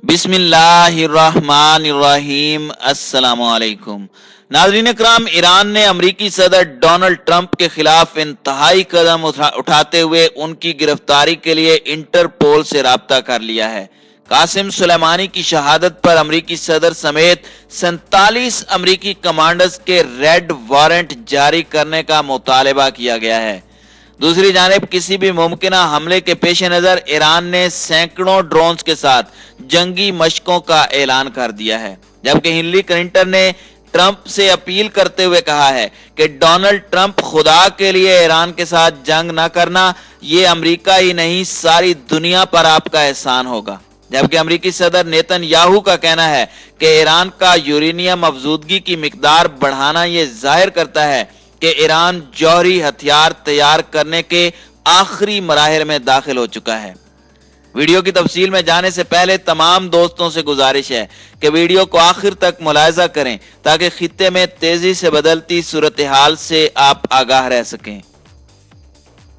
बिस्मिल्लाहिर्रहमानिर्रहीम। अस्सलाम वालेकुम नाज़रीन इकराम, ईरान ने अमरीकी सदर डोनाल्ड ट्रंप के खिलाफ इंतहाई कदम उठाते हुए उनकी गिरफ्तारी के लिए इंटरपोल से राब्ता कर लिया है। कासिम सुलेमानी की शहादत पर अमरीकी सदर समेत 47 अमरीकी कमांडर्स के रेड वारंट जारी करने का मुतालबा किया गया है। दूसरी जानिब किसी भी मुमकिना हमले के पेश नजर ईरान ने सैकड़ों ड्रोन्स के साथ जंगी मशकों का ऐलान कर दिया है, जबकि हिलरी क्लिंटन ने ट्रंप से अपील करते हुए कहा है कि डोनाल्ड ट्रंप खुदा के लिए ईरान के साथ जंग न करना, ये अमेरिका ही नहीं सारी दुनिया पर आपका एहसान होगा। जबकि अमरीकी सदर नेतन्याहू का कहना है कि ईरान का यूरेनियम अफजूदगी की मिकदार बढ़ाना ये जाहिर करता है कि ईरान जौहरी हथियार तैयार करने के आखिरी मराहिल में दाखिल हो चुका है। वीडियो की तफसील में जाने से पहले तमाम दोस्तों से गुजारिश है कि वीडियो को आखिर तक मुलाहिजा करें ताकि खित्ते में तेजी से बदलती सूरत हाल से आप आगाह रह सकें।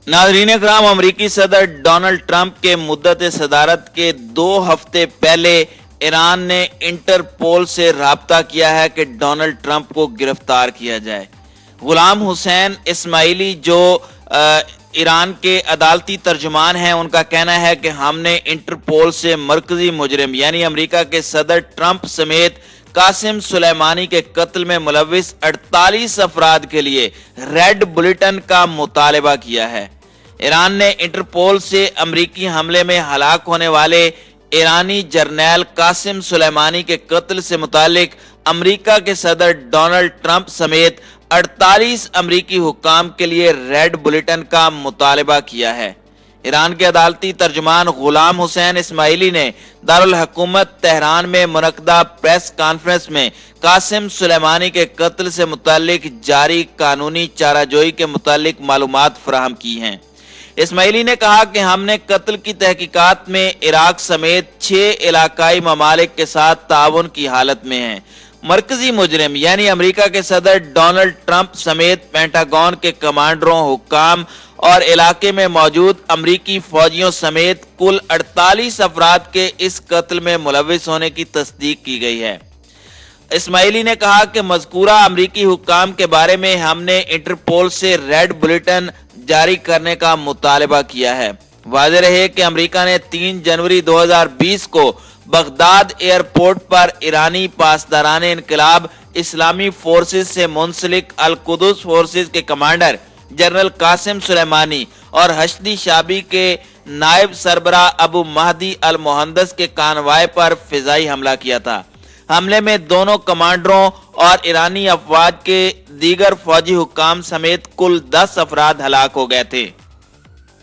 नाज़रीन इकराम, अमरीकी सदर डोनाल्ड ट्रंप के मुद्दत सदारत के 2 हफ्ते पहले ईरान ने इंटरपोल से राब्ता किया है कि डोनाल्ड ट्रंप को गिरफ्तार किया जाए। गुलाम हुसैन इस्माइली जो ईरान के अदालती तर्जुमान हैं, उनका कहना है कि हमने इंटरपोल से मरकजी मुजरिम यानी अमेरिका के सदर ट्रंप समेत कासिम सुलेमानी के कत्ल में मुलविस 48 अफराद के लिए रेड बुलेटिन का मुतालबा किया है। ईरान ने इंटरपोल से अमरीकी हमले में हलाक होने वाले ईरानी जर्नैल कासिम सुलेमानी के कत्ल से मुतालिक अमरीका के सदर डोनाल्ड ट्रंप समेत 48 अमरीकी हुक्काम के लिए रेड बुलेटिन का मुतालबा किया है। ईरान के अदालती तर्जुमान गुलाम हुसैन इस्माइली ने दारुल हुकूमत तेहरान में मुनक्कदा प्रेस कॉन्फ्रेंस में कासिम सुलेमानी के कत्ल से मुतालिक जारी कानूनी चाराजोई के मुतालिक मालूमात फराहम की हैं। इस्माइली ने कहा कि हमने कत्ल की तहकीकात में इराक समेत 6 इलाकाई ममालिक के साथ ताउन की हालत में हैं। मरकजी मुजरिम यानी अमेरिका के सदर डोनाल्ड ट्रंप समेत पेंटागन के कमांडरों, हुक्काम और इलाके में मौजूद अमरीकी फौजियों समेत कुल 48 अफराद के इस कत्ल में मुलविस होने की तस्दीक की गई है। इस्माइली ने कहा कि मज़कूरा अमरीकी हुक्काम के बारे में हमने इंटरपोल से रेड बुलेटिन जारी करने का मुतालबा किया है। वाज़ेह रहे कि अमेरिका ने 3 जनवरी 2020 को बगदाद एयरपोर्ट पर ईरानी पासदाराने इनकलाब इस्लामी फोर्सेस से मुंसलिक अल कुदस फोर्सेस के कमांडर जनरल कासिम सुलेमानी और हश्दी शाबी के नायब सरबरा अबू महदी अल मुहंदस के कानवाय पर फिजाई हमला किया था। हमले में दोनों कमांडरों और ईरानी अफवाज के दीगर फौजी हुक्काम समेत कुल 10 अफराद हलाक हो गए थे।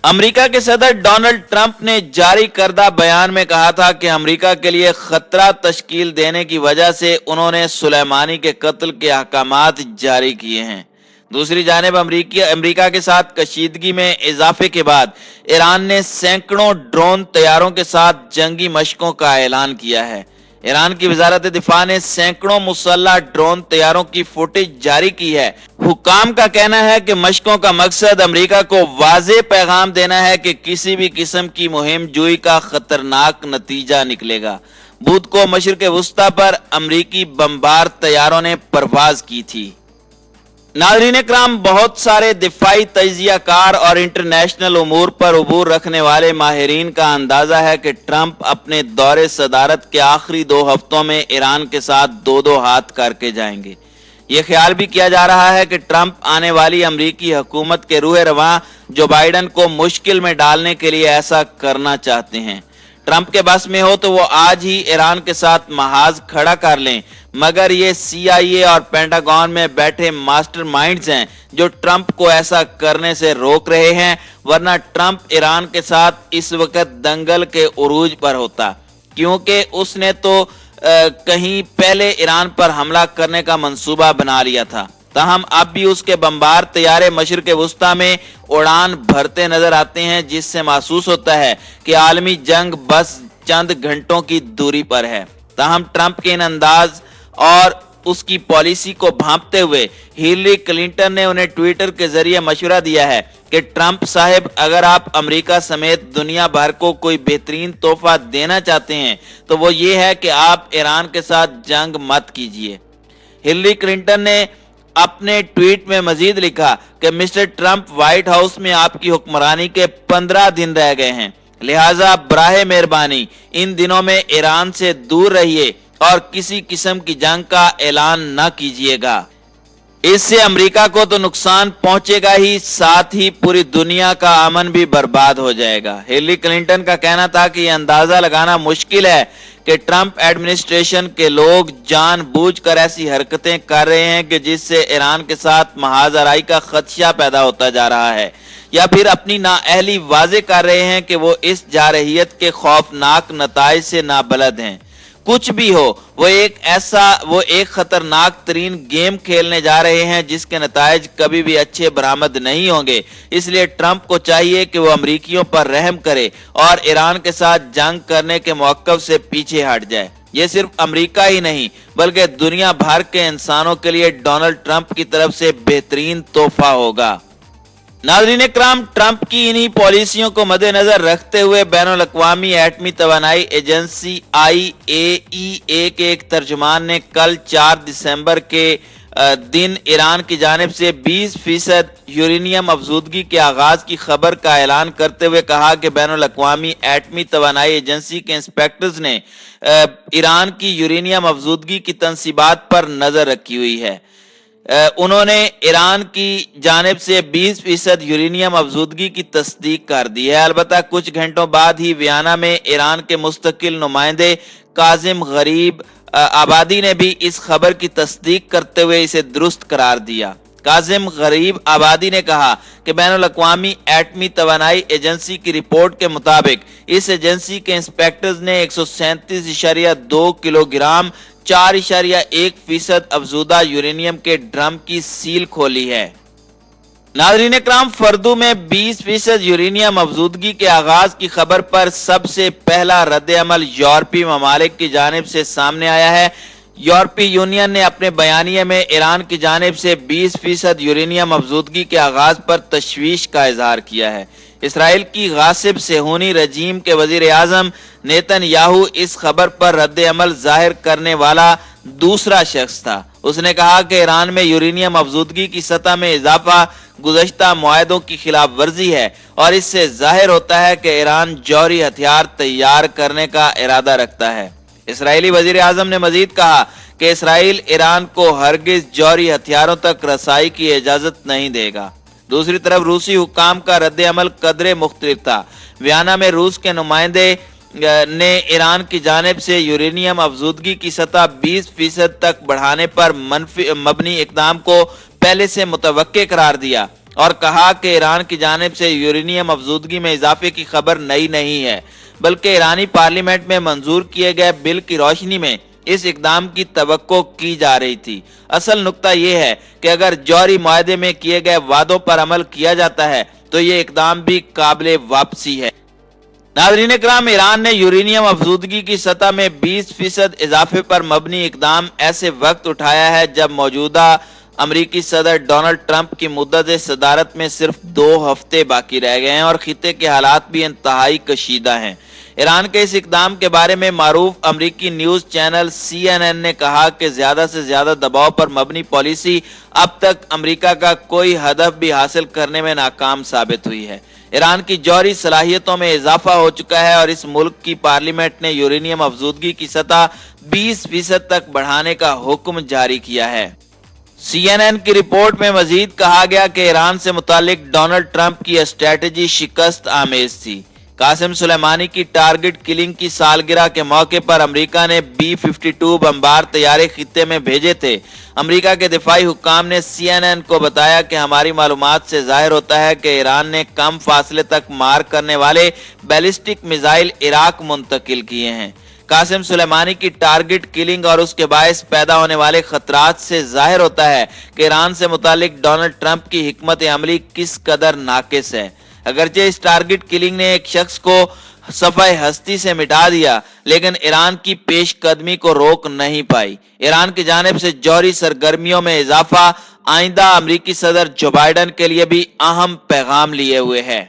अमेरिका के सदर डोनाल्ड ट्रंप ने जारी करदा बयान में कहा था कि अमेरिका के लिए खतरा तश्कील देने की वजह से उन्होंने सुलेमानी के कत्ल के अहकामात जारी किए हैं। दूसरी जानिब अमेरिका के साथ कशीदगी में इजाफे के बाद ईरान ने सैकड़ों ड्रोन तैयारों के साथ जंगी मशकों का ऐलान किया है। ईरान की वजारत दिफा ने सैकड़ों मुसल्लह ड्रोन तैयारों की फुटेज जारी की है। हुक्काम का कहना है कि मशकों का मकसद अमेरिका को वाज़ेह पैगाम देना है कि किसी भी किस्म की मुहिम जुई का खतरनाक नतीजा निकलेगा। बुध को मशरिक़ वुस्ता पर अमरीकी बमबार तैयारों ने परवाज की थी। नाज़रीन इकराम, बहुत सारे दिफाई तजियाकार और इंटरनेशनल उमूर पर उबूर रखने वाले माहिरीन का अंदाजा है कि ट्रंप अपने दौरे सदारत के आखिरी 2 हफ्तों में ईरान के साथ 2-2 हाथ करके जाएंगे। ये ख्याल भी किया जा रहा है कि ट्रंप आने वाली अमरीकी हुकूमत के रूह रवां जो बाइडन को मुश्किल में डालने के लिए ऐसा करना चाहते हैं। ट्रंप के बस में हो तो वो आज ही ईरान के साथ महाज खड़ा कर लें, मगर ये CIA और पेंटागन में बैठे मास्टरमाइंड्स हैं जो ट्रंप को ऐसा करने से रोक रहे हैं, वरना ट्रंप ईरान के साथ इस वक्त दंगल के उरूज पर होता, क्योंकि उसने तो कहीं पहले ईरान पर हमला करने का मंसूबा बना लिया था। ताहम अब भी उसके बमबार तैयारे मशरिक़ वुस्ता में उड़ान भरते नजर आते हैं, जिससे महसूस होता है कि आलमी जंग बस चंद घंटों की दूरी पर है। ताहम ट्रंप के इन अंदाज और उस उसकी पॉलिसी को भांपते हुए हिलरी क्लिंटन ने उन्हें ट्विटर के जरिए मशवरा दिया है कि ट्रंप साहब, अगर आप अमेरिका समेत दुनिया भर को कोई बेहतरीन तोहफा देना चाहते हैं तो वो ये है कि आप ईरान के साथ जंग मत कीजिए। हिलरी क्लिंटन ने अपने ट्वीट में मजीद लिखा कि मिस्टर ट्रंप, व्हाइट हाउस में आपकी हुक्मरानी के 15 दिन रह गए हैं, लिहाजा बराहे मेहरबानी इन दिनों में ईरान से दूर रहिए और किसी किस्म की जंग का ऐलान न कीजिएगा। इससे अमेरिका को तो नुकसान पहुंचेगा ही, साथ ही पूरी दुनिया का अमन भी बर्बाद हो जाएगा। हिलरी क्लिंटन का कहना था कि यह अंदाजा लगाना मुश्किल है कि ट्रंप एडमिनिस्ट्रेशन के लोग जानबूझकर ऐसी हरकतें कर रहे हैं कि जिससे ईरान के साथ महाजराई का खदशा पैदा होता जा रहा है, या फिर अपनी नाअहली वाजे कर रहे हैं कि वो इस जारहियत के खौफनाक नताइज से नाबलद हैं। कुछ भी हो, वो एक खतरनाक तरीन गेम खेलने जा रहे हैं जिसके नताइज कभी भी अच्छे बरामद नहीं होंगे। इसलिए ट्रंप को चाहिए कि वो अमरीकियों पर रहम करे और ईरान के साथ जंग करने के मौक़िफ़ से पीछे हट जाए। ये सिर्फ अमेरिका ही नहीं बल्कि दुनिया भर के इंसानों के लिए डोनाल्ड ट्रंप की तरफ से बेहतरीन तोहफा होगा। नाज़रीन इकराम, ट्रंप की इन्हीं पॉलिसियों को मद्देनजर रखते हुए बैनुल अक़वामी एटमी तवानाई एजेंसी IAEA के एक तर्जुमान ने कल 4 दिसंबर के दिन ईरान की जानिब से 20% यूरेनियम अफजूदगी के आगाज की खबर का ऐलान करते हुए कहा कि बैनुल अक़वामी एटमी तवानाई एजेंसी के इंस्पेक्टर्स ने ईरान की यूरेनियम अफजूदगी की तंसीबात पर नजर रखी हुई है। उन्होंने ईरान की जानिब से 20% यूरेनियम अफजूदगी की तस्दीक कर दी है। अलबत्ता कुछ घंटों बाद ही वियना में ईरान के मुस्तकिल नुमाइंदे काजिम गरीब आबादी ने भी इस खबर की तस्दीक करते हुए इसे दुरुस्त करार दिया। काजिम गरीब आबादी ने कहा कि बैनुल अक़वामी एटमी तवानाई एजेंसी की रिपोर्ट के मुताबिक इस एजेंसी के इंस्पेक्टर्स ने 137.2 किलोग्राम 4.1% अफजूदा यूरेनियम के ड्रम की सील खोली है। नाज़रीन इकराम, फर्दू में 20% यूरेनियम अफजूदगी के आगाज की खबर पर सबसे पहला रद्द-ए-अमल यूरोपीय ममालिक की जानिब से सामने आया है। यूरोपीय यूनियन ने अपने बयानिए में ईरान की जानिब से 20% यूरेनियम अफजूदगी के आगाज पर तशवीश का इजहार किया है। इसराइल की गासिब सेहूनी रजीम के वजीर आजम नेतन्याहू इस खबर पर रद्द अमल जाहिर करने वाला दूसरा शख्स था। उसने कहा कि ईरान में यूरेनियम अफजूदगी की सतह में इजाफा गुज़श्ता मुआहदों की खिलाफ वर्जी है और इससे जाहिर होता है कि ईरान जौहरी हथियार तैयार करने का इरादा रखता है। इसराइली वजीर आजम ने मजीद कहा कि इसराइल ईरान को हरगिज जौहरी हथियारों तक रसाई की इजाजत नहीं देगा। दूसरी तरफ रूसी हुक्काम का रद्द अमल कदरे मुख्तलिफ था। वियना में रूस के नुमाइंदे ने ईरान की जानिब से यूरेनियम अफजूदगी की सतह 20% तक बढ़ाने पर मबनी इकदाम को पहले से मुतवक्के करार दिया और कहा कि ईरान की जानिब से यूरेनियम अफजूदगी में इजाफे की खबर नई नहीं है, बल्कि ईरानी पार्लियामेंट में मंजूर किए गए बिल की रोशनी में इस इकदाम की तवक्को की जा रही थी। असल नुक्ता यह है कि अगर जौहरी मुआहदे में किए गए वादों पर अमल किया जाता है तो ये इकदाम भी काबिले वापसी है। नाज़रीन इकराम, ईरान ने यूरेनियम अफजूदगी की सतह में 20% इजाफे पर मबनी इकदाम ऐसे वक्त उठाया है जब मौजूदा अमरीकी सदर डोनाल्ड ट्रंप की मुद्दत सदारत में सिर्फ 2 हफ्ते बाकी रह गए हैं और खित्ते के हालात भी इंतहाई कशीदा हैं। ईरान के इस इकदाम के बारे में मारूफ अमरीकी न्यूज चैनल CNN ने कहा कि ज्यादा से ज्यादा दबाव पर मबनी पॉलिसी अब तक अमरीका का कोई हदफ भी हासिल करने में नाकाम साबित हुई है। ईरान की जौहरी सलाहियतों में इजाफा हो चुका है और इस मुल्क की पार्लियामेंट ने यूरेनियम अफजूदगी की सतह 20% तक बढ़ाने का हुक्म जारी किया है। CNN की रिपोर्ट में मजीद कहा गया कि ईरान से मुतालिक डोनाल्ड ट्रंप की स्ट्रेटजी शिकस्त आमेज थी। कासिम सुलेमानी की टारगेट किलिंग की सालगिरह के मौके पर अमेरिका ने B-52 बमबार तैयारे खित्ते में भेजे थे। अमेरिका के दिफाई हुक्काम ने CNN को बताया कि हमारी मालूमात से जाहिर होता है कि ईरान ने कम फासले तक मार करने वाले बैलिस्टिक मिसाइल इराक मुंतकिल किए हैं। कासिम सुलेमानी की टारगेट किलिंग और उसके बायस पैदा होने वाले खतरात से जाहिर होता है कि ईरान से मुतालिक डोनाल्ड ट्रंप की हिकमत अमली किस कदर नाकिस है। अगरचे इस टारगेट किलिंग ने एक शख्स को صفحہ ہستی سے مٹا دیا، لیکن ایران کی پیش قدمی کو روک نہیں پائی۔ ایران کی جانب سے جوہری سرگرمیوں میں اضافہ آئندہ امریکی صدر جو بائیڈن کے لیے بھی اہم پیغام لیے ہوئے ہے۔